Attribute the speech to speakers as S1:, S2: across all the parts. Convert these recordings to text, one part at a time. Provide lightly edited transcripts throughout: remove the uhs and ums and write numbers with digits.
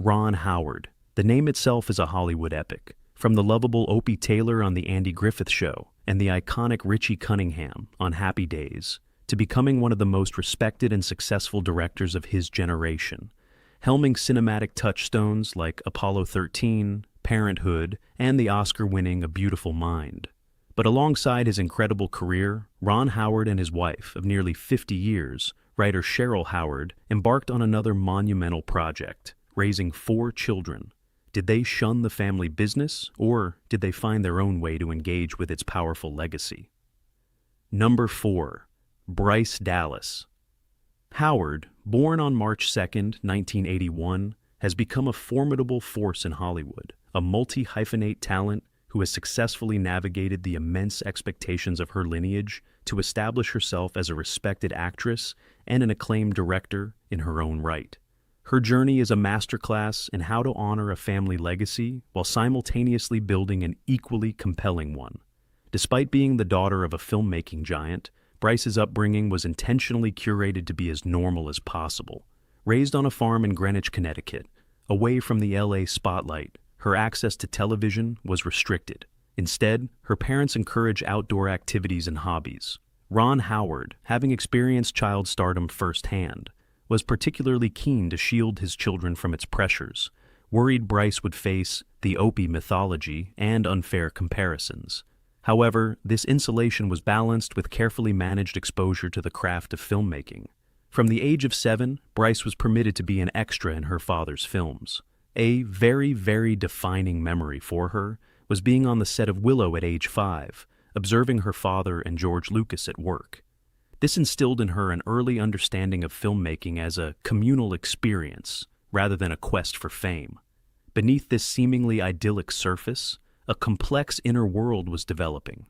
S1: Ron Howard. The name itself is a Hollywood epic. From the lovable Opie Taylor on The Andy Griffith Show and the iconic Richie Cunningham on Happy Days, to becoming one of the most respected and successful directors of his generation, helming cinematic touchstones like Apollo 13, Parenthood, and the Oscar-winning A Beautiful Mind. But alongside his incredible career, Ron Howard and his wife of nearly 50 years, writer Cheryl Howard, embarked on another monumental project, raising 4 children. Did they shun the family business, or did they find their own way to engage with its powerful legacy? Number 4. Bryce Dallas. Howard, born on March 2, 1981, has become a formidable force in Hollywood, a multi-hyphenate talent who has successfully navigated the immense expectations of her lineage to establish herself as a respected actress and an acclaimed director in her own right. Her journey is a masterclass in how to honor a family legacy while simultaneously building an equally compelling one. Despite being the daughter of a filmmaking giant, Bryce's upbringing was intentionally curated to be as normal as possible. Raised on a farm in Greenwich, Connecticut, away from the LA spotlight, her access to television was restricted. Instead, her parents encouraged outdoor activities and hobbies. Ron Howard, having experienced child stardom firsthand, was particularly keen to shield his children from its pressures, worried Bryce would face the Opie mythology and unfair comparisons. However, this insulation was balanced with carefully managed exposure to the craft of filmmaking. From the age of 7, Bryce was permitted to be an extra in her father's films. A very defining memory for her was being on the set of Willow at age 5, observing her father and George Lucas at work. This instilled in her an early understanding of filmmaking as a communal experience rather than a quest for fame. Beneath this seemingly idyllic surface, a complex inner world was developing.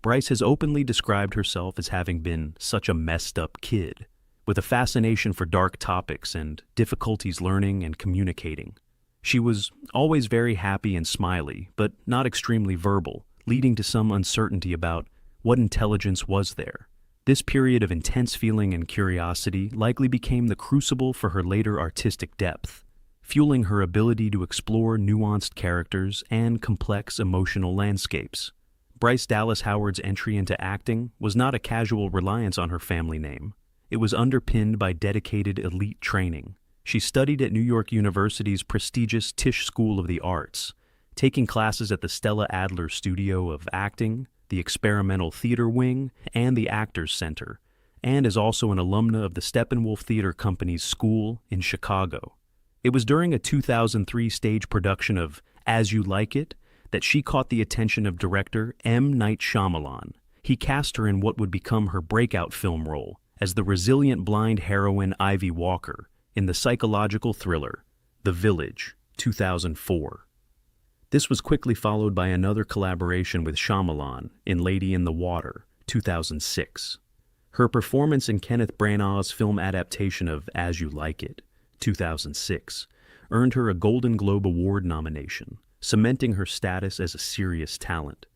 S1: Bryce has openly described herself as having been such a messed up kid, with a fascination for dark topics and difficulties learning and communicating. She was always very happy and smiley, but not extremely verbal, leading to some uncertainty about what intelligence was there. This period of intense feeling and curiosity likely became the crucible for her later artistic depth, fueling her ability to explore nuanced characters and complex emotional landscapes. Bryce Dallas Howard's entry into acting was not a casual reliance on her family name. It was underpinned by dedicated elite training. She studied at New York University's prestigious Tisch School of the Arts, taking classes at the Stella Adler Studio of Acting, the Experimental Theater Wing, and the Actors Center, and is also an alumna of the Steppenwolf Theater Company's school in Chicago. It was during a 2003 stage production of As You Like It that she caught the attention of director M. Night Shyamalan. He cast her in what would become her breakout film role as the resilient blind heroine Ivy Walker in the psychological thriller The Village, 2004. This was quickly followed by another collaboration with Shyamalan in Lady in the Water, 2006. Her performance in Kenneth Branagh's film adaptation of As You Like It, 2006, earned her a Golden Globe Award nomination, cementing her status as a serious talent.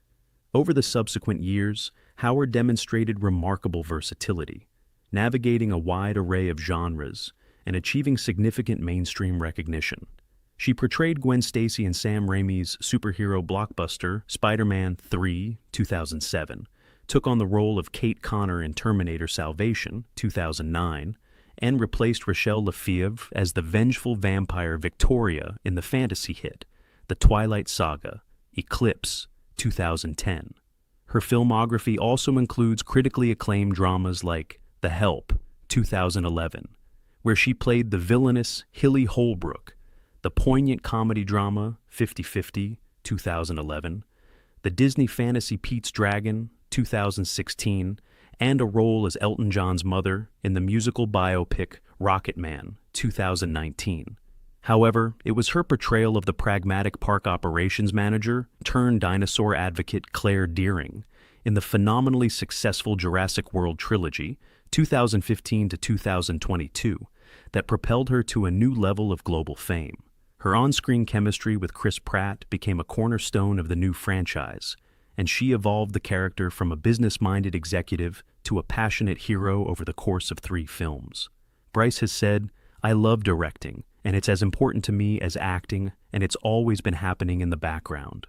S1: Over the subsequent years, Howard demonstrated remarkable versatility, navigating a wide array of genres and achieving significant mainstream recognition. She portrayed Gwen Stacy in Sam Raimi's superhero blockbuster Spider-Man 3, 2007, took on the role of Kate Connor in Terminator Salvation, 2009, and replaced Rachelle Lefevre as the vengeful vampire Victoria in the fantasy hit The Twilight Saga, Eclipse, 2010. Her filmography also includes critically acclaimed dramas like The Help, 2011, where she played the villainous Hilly Holbrook, the poignant comedy drama 50-50, 2011, the Disney fantasy Pete's Dragon, 2016, and a role as Elton John's mother in the musical biopic Rocket Man, 2019. However, it was her portrayal of the pragmatic park operations manager turned dinosaur advocate Claire Dearing in the phenomenally successful Jurassic World trilogy, 2015 to 2022, that propelled her to a new level of global fame. Her on-screen chemistry with Chris Pratt became a cornerstone of the new franchise, and she evolved the character from a business-minded executive to a passionate hero over the course of 3 films. Bryce has said, I love directing, and it's as important to me as acting, and it's always been happening in the background.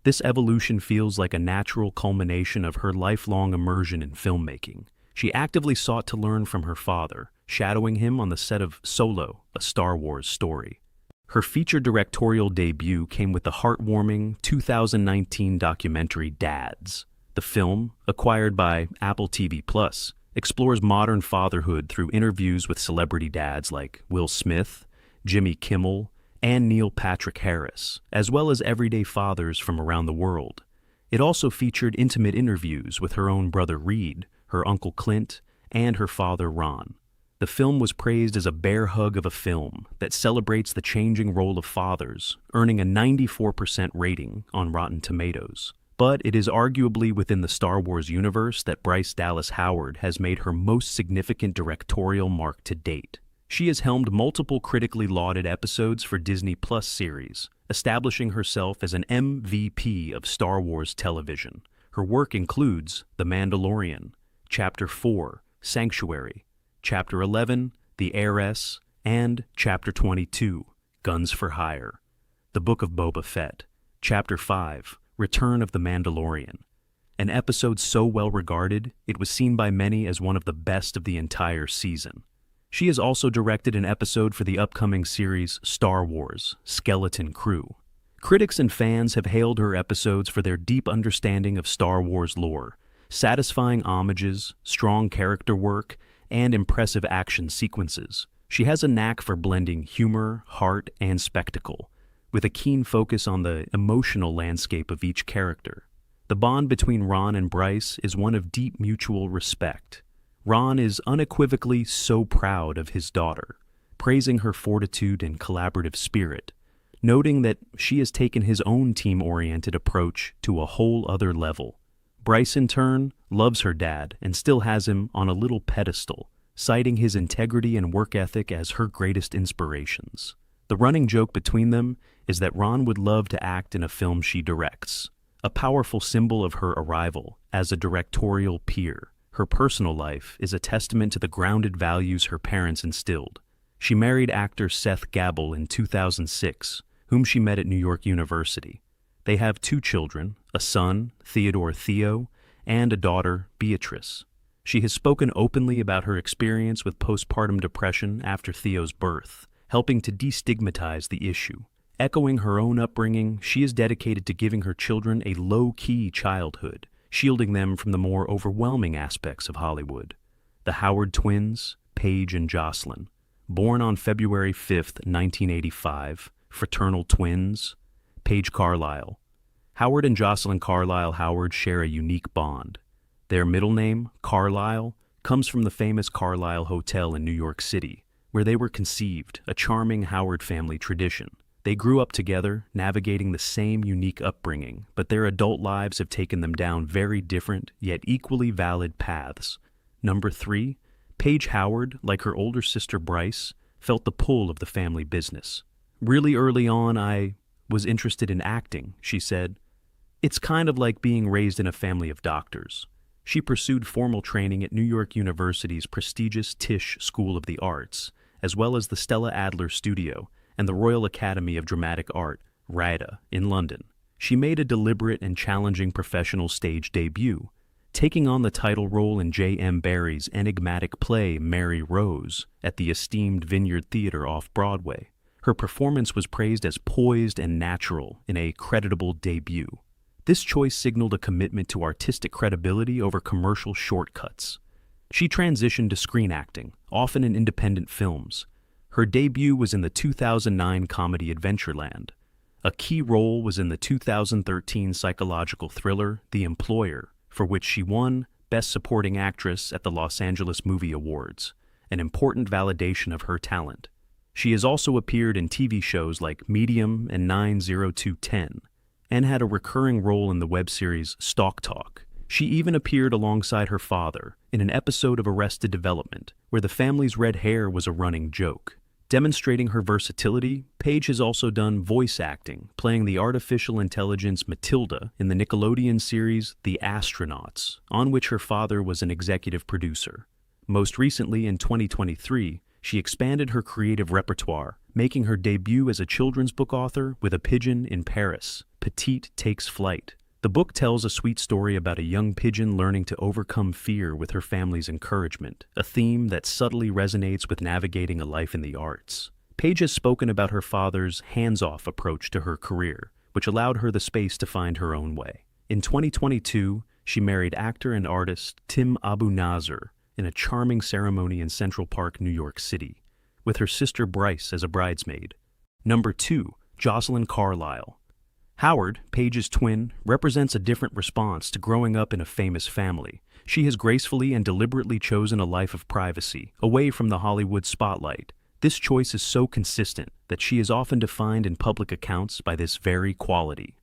S1: This evolution feels like a natural culmination of her lifelong immersion in filmmaking. She actively sought to learn from her father, shadowing him on the set of Solo, a Star Wars story. Her feature directorial debut came with the heartwarming 2019 documentary Dads. The film, acquired by Apple TV Plus, explores modern fatherhood through interviews with celebrity dads like Will Smith, Jimmy Kimmel, and Neil Patrick Harris, as well as everyday fathers from around the world. It also featured intimate interviews with her own brother Reed, her uncle Clint, and her father Ron. The film was praised as a bear hug of a film that celebrates the changing role of fathers, earning a 94% rating on Rotten Tomatoes. But it is arguably within the Star Wars universe that Bryce Dallas Howard has made her most significant directorial mark to date. She has helmed multiple critically lauded episodes for Disney Plus series, establishing herself as an MVP of Star Wars television. Her work includes The Mandalorian, Chapter 4, Sanctuary, Chapter 11, The Heiress, and Chapter 22, Guns for Hire, The Book of Boba Fett, Chapter 5, Return of the Mandalorian. An episode so well regarded, it was seen by many as one of the best of the entire season. She has also directed an episode for the upcoming series Star Wars: Skeleton Crew. Critics and fans have hailed her episodes for their deep understanding of Star Wars lore, satisfying homages, strong character work, and impressive action sequences. She has a knack for blending humor, heart, and spectacle, with a keen focus on the emotional landscape of each character. The bond between Ron and Bryce is one of deep mutual respect. Ron is unequivocally so proud of his daughter, praising her fortitude and collaborative spirit, noting that she has taken his own team-oriented approach to a whole other level. Bryce, in turn, loves her dad and still has him on a little pedestal, citing his integrity and work ethic as her greatest inspirations. The running joke between them is that Ron would love to act in a film she directs, a powerful symbol of her arrival as a directorial peer. Her personal life is a testament to the grounded values her parents instilled. She married actor Seth Gabel in 2006, whom she met at New York University. They have 2 children, a son, Theodore Theo, and a daughter, Beatrice. She has spoken openly about her experience with postpartum depression after Theo's birth, helping to destigmatize the issue. Echoing her own upbringing, she is dedicated to giving her children a low-key childhood, shielding them from the more overwhelming aspects of Hollywood. The Howard twins, Paige and Jocelyn, born on February 5, 1985, fraternal twins, Paige Carlisle. Howard and Jocelyn Carlisle Howard share a unique bond. Their middle name, Carlisle, comes from the famous Carlisle Hotel in New York City, where they were conceived, a charming Howard family tradition. They grew up together, navigating the same unique upbringing, but their adult lives have taken them down very different, yet equally valid paths. Number 3, Paige Howard, like her older sister Bryce, felt the pull of the family business. Really early on, I was interested in acting, she said. It's kind of like being raised in a family of doctors. She pursued formal training at New York University's prestigious Tisch School of the Arts, as well as the Stella Adler Studio and the Royal Academy of Dramatic Art, RADA, in London. She made a deliberate and challenging professional stage debut, taking on the title role in J.M. Barrie's enigmatic play Mary Rose at the esteemed Vineyard Theatre off-Broadway. Her performance was praised as poised and natural in a creditable debut. This choice signaled a commitment to artistic credibility over commercial shortcuts. She transitioned to screen acting, often in independent films. Her debut was in the 2009 comedy Adventureland. A key role was in the 2013 psychological thriller The Employer, for which she won Best Supporting Actress at the Los Angeles Movie Awards, an important validation of her talent. She has also appeared in TV shows like Medium and 90210, and had a recurring role in the web series Stalk Talk. She even appeared alongside her father in an episode of Arrested Development, where the family's red hair was a running joke. Demonstrating her versatility, Paige has also done voice acting, playing the artificial intelligence Matilda in the Nickelodeon series The Astronauts, on which her father was an executive producer. Most recently, in 2023, she expanded her creative repertoire, making her debut as a children's book author with A Pigeon in Paris. Petite Takes Flight. The book tells a sweet story about a young pigeon learning to overcome fear with her family's encouragement, a theme that subtly resonates with navigating a life in the arts. Paige has spoken about her father's hands-off approach to her career, which allowed her the space to find her own way. In 2022, she married actor and artist Tim Abu Nazar in a charming ceremony in Central Park, New York City, with her sister Bryce as a bridesmaid. Number 2, Jocelyn Carlyle. Howard, Paige's twin, represents a different response to growing up in a famous family. She has gracefully and deliberately chosen a life of privacy, away from the Hollywood spotlight. This choice is so consistent that she is often defined in public accounts by this very quality.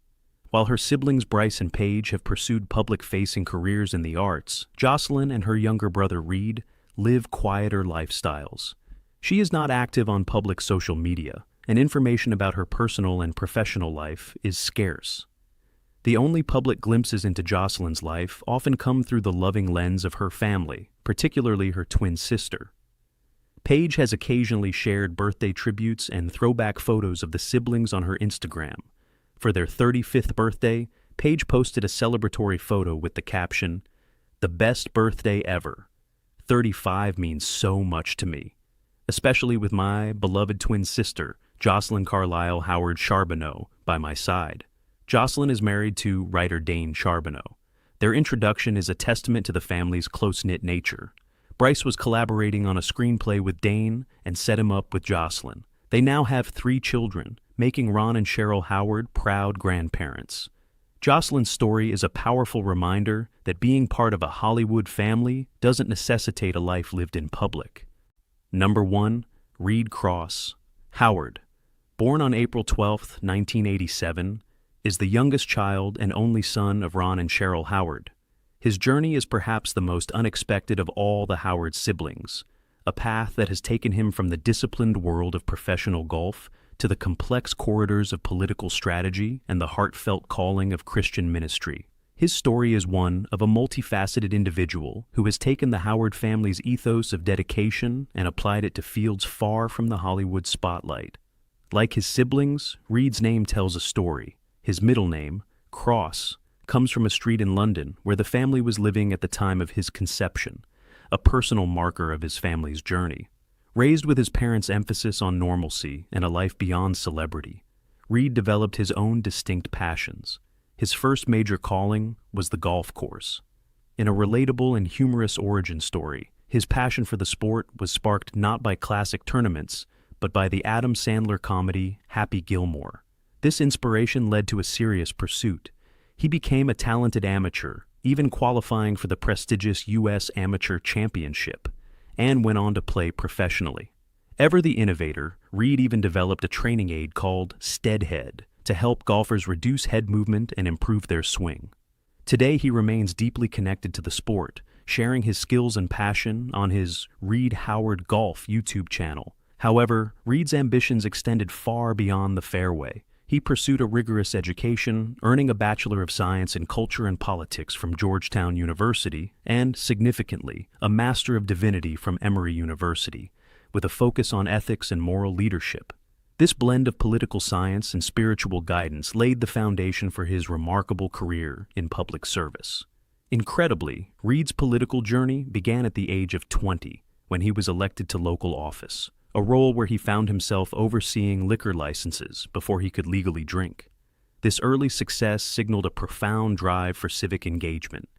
S1: While her siblings Bryce and Paige have pursued public-facing careers in the arts, Jocelyn and her younger brother Reed live quieter lifestyles. She is not active on public social media, and information about her personal and professional life is scarce. The only public glimpses into Jocelyn's life often come through the loving lens of her family, particularly her twin sister. Paige has occasionally shared birthday tributes and throwback photos of the siblings on her Instagram. For their 35th birthday, Paige posted a celebratory photo with the caption, "The best birthday ever. 35 means so much to me, especially with my beloved twin sister, Jocelyn Carlyle Howard Charbonneau, by my side." Jocelyn is married to writer Dane Charbonneau. Their introduction is a testament to the family's close-knit nature. Bryce was collaborating on a screenplay with Dane and set him up with Jocelyn. They now have 3 children, making Ron and Cheryl Howard proud grandparents. Jocelyn's story is a powerful reminder that being part of a Hollywood family doesn't necessitate a life lived in public. Number 1, Reed Cross. Howard, born on April 12, 1987, is the youngest child and only son of Ron and Cheryl Howard. His journey is perhaps the most unexpected of all the Howard siblings, a path that has taken him from the disciplined world of professional golf to the complex corridors of political strategy and the heartfelt calling of Christian ministry. His story is one of a multifaceted individual who has taken the Howard family's ethos of dedication and applied it to fields far from the Hollywood spotlight. Like his siblings, Reed's name tells a story. His middle name, Cross, comes from a street in London where the family was living at the time of his conception, a personal marker of his family's journey. Raised with his parents' emphasis on normalcy and a life beyond celebrity, Reed developed his own distinct passions. His first major calling was the golf course. In a relatable and humorous origin story, his passion for the sport was sparked not by classic tournaments, but by the Adam Sandler comedy Happy Gilmore. This inspiration led to a serious pursuit. He became a talented amateur, even qualifying for the prestigious U.S. Amateur Championship, and went on to play professionally. Ever the innovator, Reed even developed a training aid called Steadhead to help golfers reduce head movement and improve their swing. Today he remains deeply connected to the sport, sharing his skills and passion on his Reed Howard Golf YouTube channel. However, Reed's ambitions extended far beyond the fairway. He pursued a rigorous education, earning a Bachelor of Science in Culture and Politics from Georgetown University and, significantly, a Master of Divinity from Emory University, with a focus on ethics and moral leadership. This blend of political science and spiritual guidance laid the foundation for his remarkable career in public service. Incredibly, Reed's political journey began at the age of 20, when he was elected to local office, a role where he found himself overseeing liquor licenses before he could legally drink. This early success signaled a profound drive for civic engagement.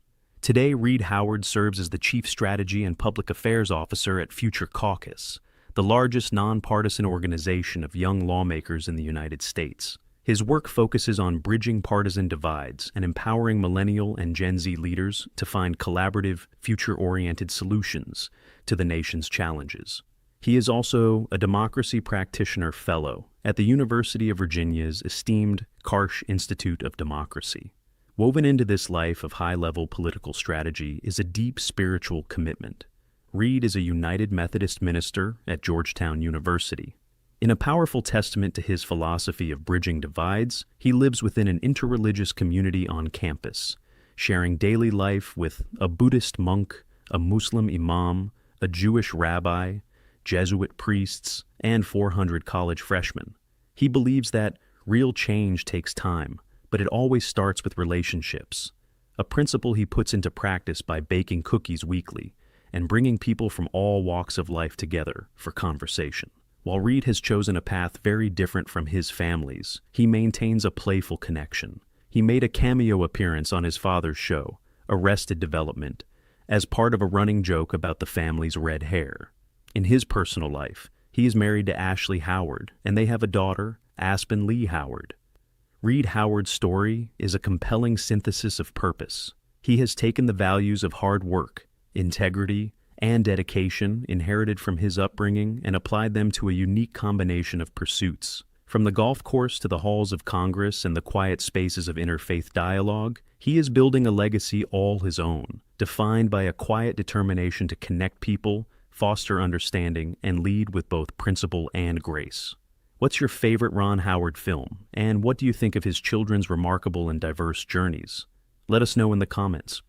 S1: Today, Reed Howard serves as the Chief Strategy and Public Affairs Officer at Future Caucus, the largest nonpartisan organization of young lawmakers in the United States. His work focuses on bridging partisan divides and empowering millennial and Gen Z leaders to find collaborative, future-oriented solutions to the nation's challenges. He is also a Democracy Practitioner Fellow at the University of Virginia's esteemed Karsh Institute of Democracy. Woven into this life of high-level political strategy is a deep spiritual commitment. Reed is a United Methodist minister at Georgetown University. In a powerful testament to his philosophy of bridging divides, he lives within an interreligious community on campus, sharing daily life with a Buddhist monk, a Muslim imam, a Jewish rabbi, Jesuit priests, and 400 college freshmen. He believes that real change takes time, but it always starts with relationships, a principle he puts into practice by baking cookies weekly and bringing people from all walks of life together for conversation. While Reed has chosen a path very different from his family's, he maintains a playful connection. He made a cameo appearance on his father's show, Arrested Development, as part of a running joke about the family's red hair. In his personal life, he is married to Ashley Howard, and they have a daughter, Aspen Lee Howard. Reed Howard's story is a compelling synthesis of purpose. He has taken the values of hard work, integrity, and dedication inherited from his upbringing and applied them to a unique combination of pursuits. From the golf course to the halls of Congress and the quiet spaces of interfaith dialogue, he is building a legacy all his own, defined by a quiet determination to connect people, foster understanding, and lead with both principle and grace. What's your favorite Ron Howard film, and what do you think of his children's remarkable and diverse journeys? Let us know in the comments.